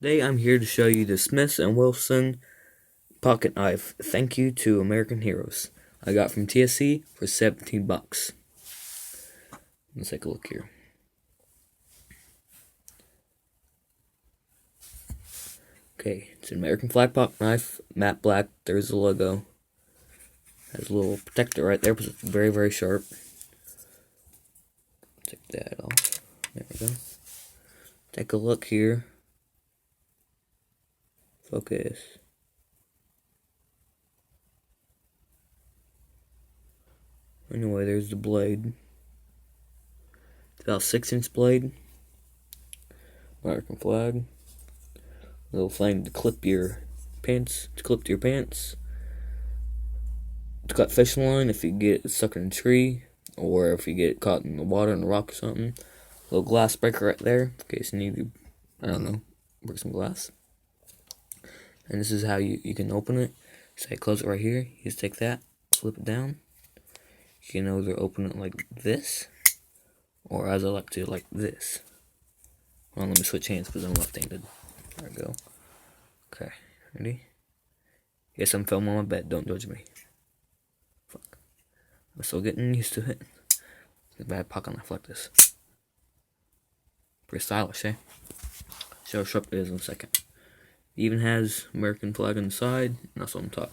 Today I'm here to show you the Smith & Wesson pocket knife. Thank you to American Heroes. I got from TSC for 17 bucks. Let's take a look here. Okay, it's an American flag pocket knife, matte black. There's the logo. Has a little protector right there, because it's very, very sharp. Take that off. There we go. Take a look here. Focus. Anyway, there's the blade. It's about 6-inch blade. American flag. Little thing to clip your pants. To your pants. To cut fishing line if you get stuck in a tree, or if you get caught in the water in a rock or something. Little glass breaker right there in case you need to, I don't know, break some glass. And this is how you can open it. So I close it right here. You just take that, flip it down. You can either open it like this, or as I like to, like this. Well, let me switch hands because I'm left-handed. There we go. Okay, ready? Yes, I'm filming on my bed. Don't judge me. Fuck. I'm still getting used to it. It's a bad pocket knife like this. Pretty stylish, eh? Show how sharp it is in a second. It even has American flag on the side, and also on top.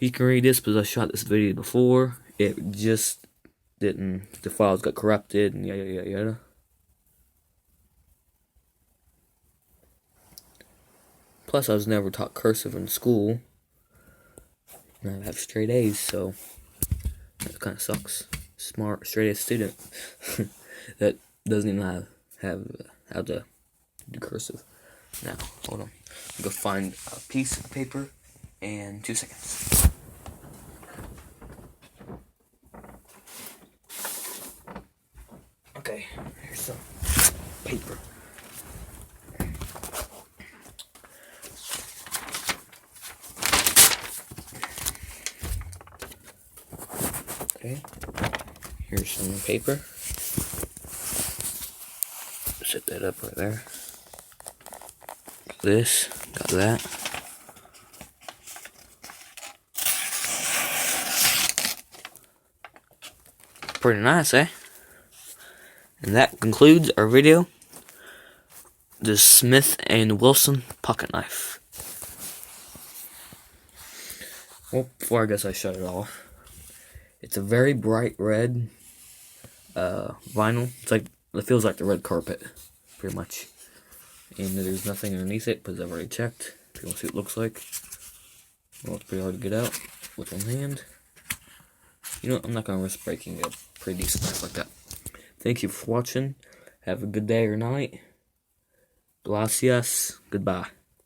You can read this because I shot this video before. It just didn't, the files got corrupted and yada yada yada. Plus, I was never taught cursive in school. And I have straight A's, so that kind of sucks. Smart, straight A student that doesn't even have how to do cursive. Now, hold on. I'm gonna find a piece of paper in 2 seconds. Okay, here's some paper. Okay, here's some paper. Set that up right there. This, got that. Pretty nice, eh? And that concludes our video. The Smith & Wesson pocket knife. Well, before I guess I shut it off. It's a very bright red vinyl. It's like, it feels like the red carpet, pretty much. And there's nothing underneath it because I've already checked. If you want to see what it looks like. Well, it's pretty hard to get out with one hand. You know what? I'm not going to risk breaking a pretty decent knife like that. Thank you for watching. Have a good day or night. Gracias. Goodbye.